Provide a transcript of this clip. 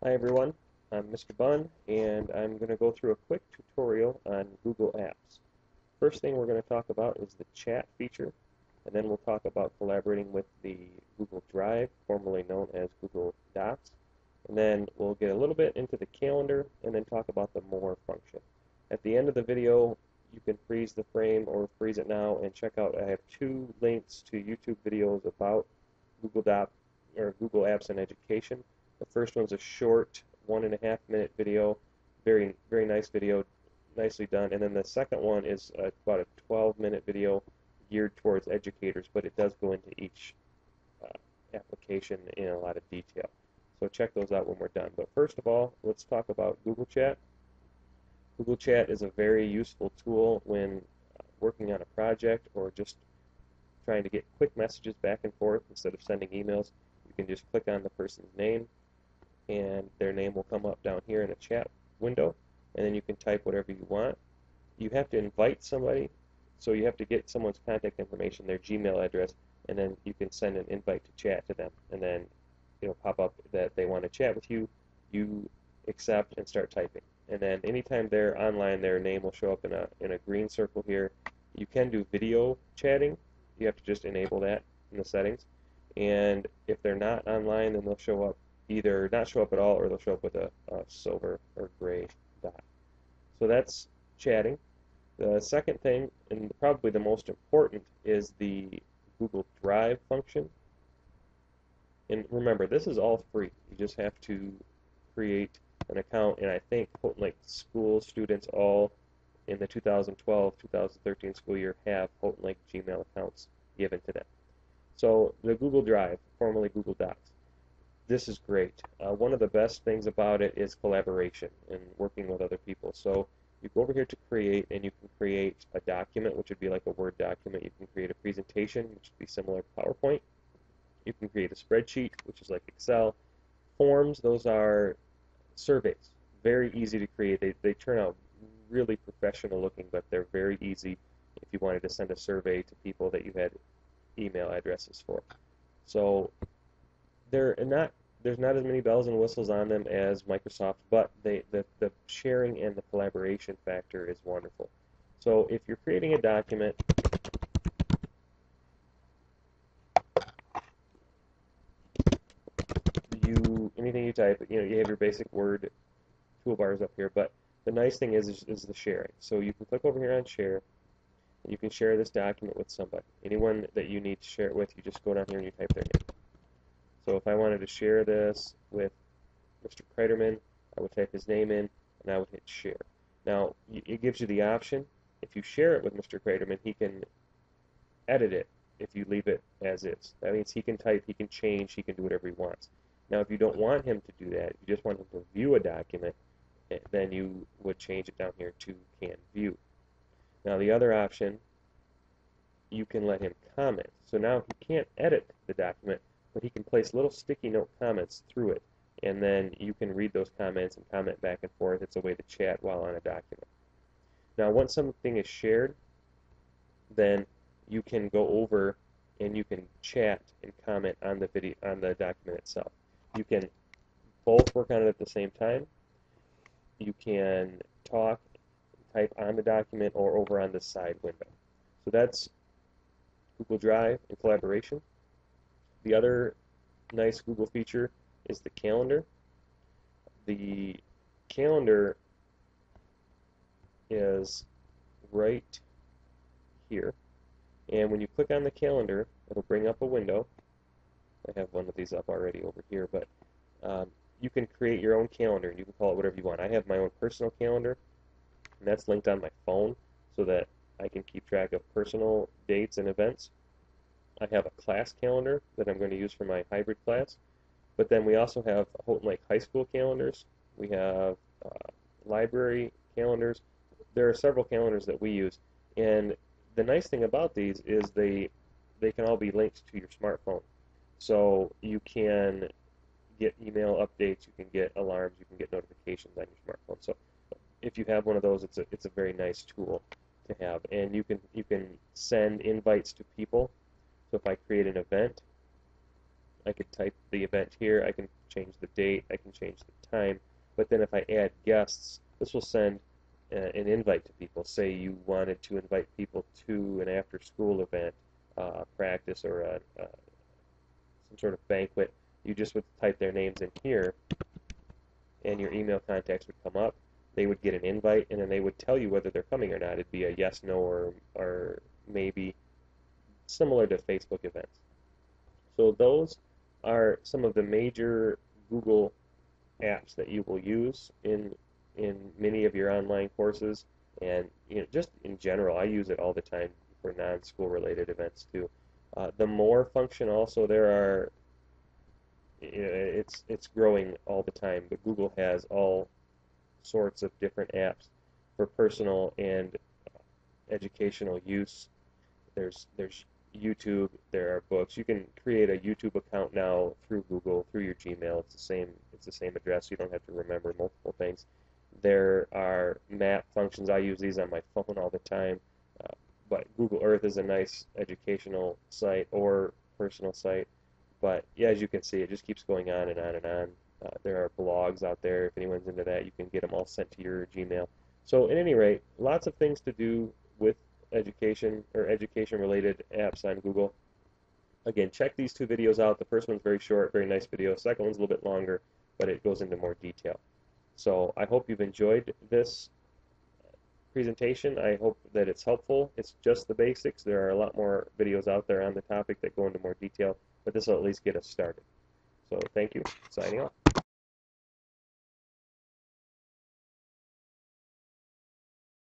Hi everyone, I'm Mr. Bunn and I'm going to go through a quick tutorial on Google Apps. First thing we're going to talk about is the chat feature, and then we'll talk about collaborating with the Google Drive, formerly known as Google Docs, and then we'll get a little bit into the calendar and then talk about the More function. At the end of the video, you can freeze the frame or freeze it now and check out, I have two links to YouTube videos about Google Doc or Google Apps in Education. The first one's a short 1.5 minute video, very nice video, nicely done. And then the second one is about a 12-minute video geared towards educators, but it does go into each application in a lot of detail. So check those out when we're done. But first of all, let's talk about Google Chat. Google Chat is a very useful tool when working on a project or just trying to get quick messages back and forth instead of sending emails. You can just click on the person's name and their name will come up down here in a chat window, and then you can type whatever you want. You have to invite somebody, so you have to get someone's contact information, their Gmail address, and then you can send an invite to chat to them, and then it'll pop up that they want to chat with you. You accept and start typing, and then anytime they're online, their name will show up in a green circle here. You can do video chatting. You have to just enable that in the settings, and if they're not online, then they'll show up either not show up at all, or they'll show up with a silver or gray dot. So that's chatting. The second thing, and probably the most important, is the Google Drive function. And remember, this is all free. You just have to create an account, and I think Houghton Lake school students all in the 2012-2013 school year have Houghton Lake Gmail accounts given to them. So the Google Drive, formerly Google Docs. This is great. One of the best things about it is collaboration and working with other people. So you go over here to create, and you can create a document, which would be like a Word document. You can create a presentation, which would be similar to PowerPoint. You can create a spreadsheet, which is like Excel. Forms, those are surveys. Very easy to create. They turn out really professional looking, but they're very easy if you wanted to send a survey to people that you had email addresses for. So there's not as many bells and whistles on them as Microsoft, but the sharing and the collaboration factor is wonderful. So if you're creating a document, anything you type, you have your basic Word toolbars up here, but the nice thing is the sharing. So you can click over here on share, and you can share this document with somebody. Anyone that you need to share it with, you just go down here and you type their name. So if I wanted to share this with Mr. Kreiderman, I would type his name in, and I would hit share. Now, it gives you the option. If you share it with Mr. Kreiderman, he can edit it if you leave it as is. That means he can type, he can change, he can do whatever he wants. Now, if you don't want him to do that, you just want him to view a document, then you would change it down here to can view. Now, the other option, you can let him comment. So now he can't edit the document, but he can place little sticky note comments through it, and then you can read those comments and comment back and forth. It's a way to chat while on a document. Now, once something is shared, then you can go over and you can chat and comment on the document itself. You can both work on it at the same time. You can talk, type on the document, or over on the side window. So that's Google Drive and collaboration. The other nice Google feature is the calendar. The calendar is right here, and when you click on the calendar, it'll bring up a window. I have one of these up already over here, but you can create your own calendar, and you can call it whatever you want. I have my own personal calendar, and that's linked on my phone so that I can keep track of personal dates and events. I have a class calendar that I'm going to use for my hybrid class, but then we also have Houghton Lake High School calendars. We have library calendars. There are several calendars that we use, and the nice thing about these is they can all be linked to your smartphone. So you can get email updates, you can get alarms, you can get notifications on your smartphone. So if you have one of those, it's a very nice tool to have, and you can send invites to people. So if I create an event, I could type the event here, I can change the date, I can change the time, but then if I add guests, this will send an invite to people. Say you wanted to invite people to an after-school event, practice, or some sort of banquet. You just would type their names in here, and your email contacts would come up. They would get an invite, and then they would tell you whether they're coming or not. It'd be a yes, no, or maybe, similar to Facebook events. So those are some of the major Google apps that you will use in many of your online courses, and just in general. I use it all the time for non-school related events too. The more function also, there are, it's growing all the time, but Google has all sorts of different apps for personal and educational use. There's YouTube, there are books. You can create a YouTube account now through Google, through your Gmail. It's the same address. You don't have to remember multiple things. There are map functions. I use these on my phone all the time. But Google Earth is a nice educational site or personal site. But yeah, as you can see, it just keeps going on and on and on. There are blogs out there. If anyone's into that, you can get them all sent to your Gmail. So at any rate, lots of things to do with education or education-related apps on Google. Again, check these two videos out. The first one's very short, very nice video. The second one's a little bit longer, but it goes into more detail. So I hope you've enjoyed this presentation. I hope that it's helpful. It's just the basics. There are a lot more videos out there on the topic that go into more detail, but this will at least get us started. So thank you. Signing off.